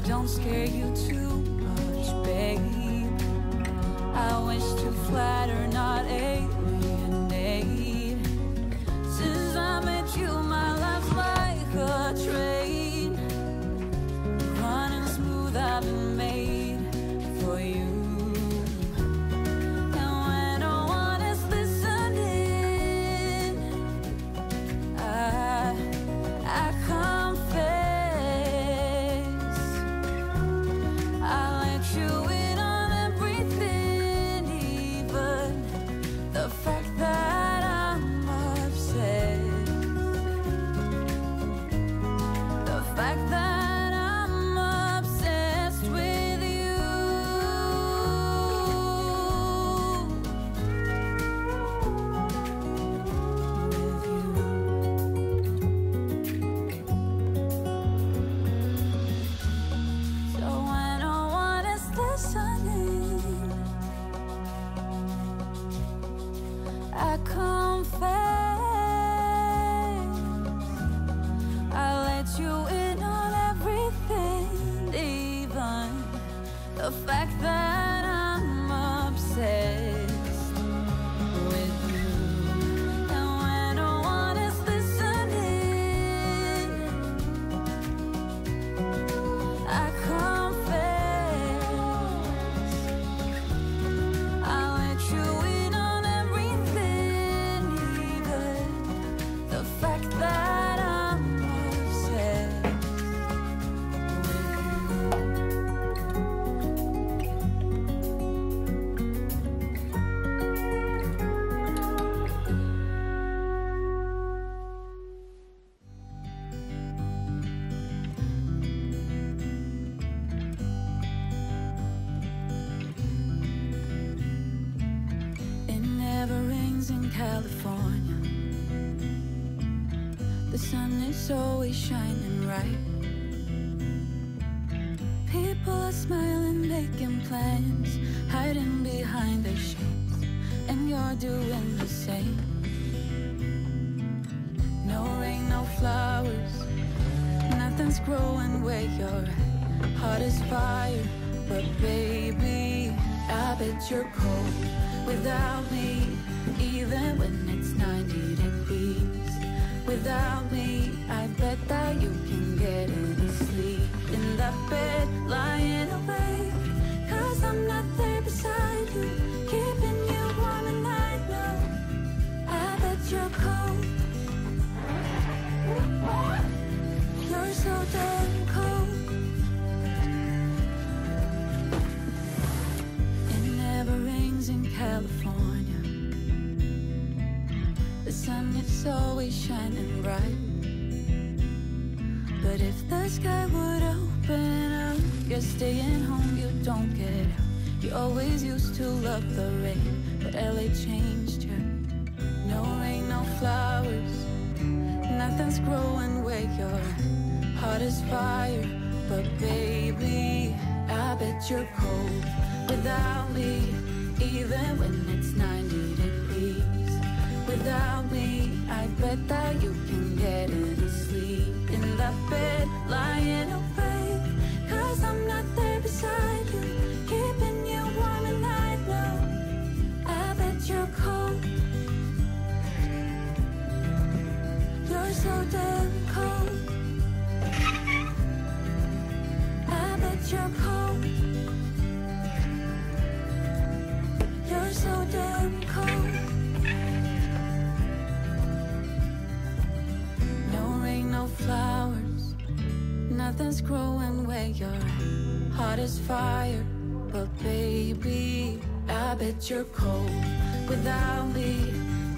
don't scare you too much, babe. I wish to flatter, not alienate. Since I met you, my life's like a train, running smooth, I've been made for you. The sun is always shining bright. People are smiling, making plans, hiding behind their shades, and you're doing the same. No rain, no flowers, nothing's growing where you're at. Heart is fire, but baby, I bet you're cold without me, even when it's 90 degrees. Without me, I bet that you can get any sleep in that bed, lying awake, 'cause I'm not there beside you, keeping you warm and I know, I bet you're cold. You're so damn cold. It never rains in California. The sun is always shining bright. But if the sky would open up, you're staying home, you don't get out. You always used to love the rain, but LA changed you. No rain, no flowers, nothing's growing where you're at. Heart is fire, but baby, I bet you're cold without me, even when it's 90 degrees. Without me, I bet that you can get any sleep in that bed, lying awake, 'cause I'm not there beside you, keeping you warm and I know, I bet you're cold. You're so damn cold. I bet you're cold. You're so damn cold. No rain, no flowers, nothing's growing where you're at. Heart is fire, but baby, I bet you're cold without me,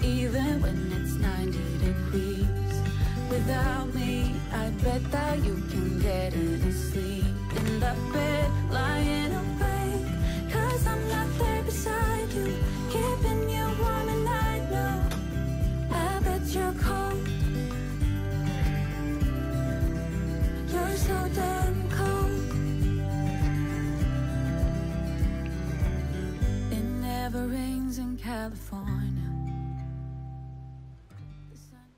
even when it's 90 degrees. Without me, I bet that you can get any sleep in that bed, lying awake, 'cause I'm not there beside you, keeping you warm and I know, I bet you're cold. You're so damn cold. It never rains in California. The sun-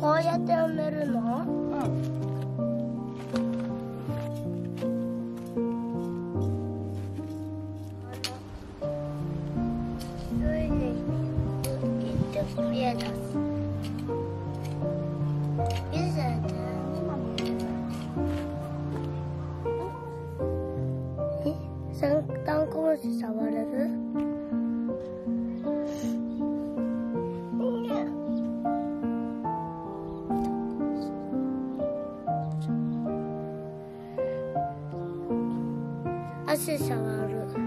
こうやって埋めるの？ダンコース触れる？足触ると。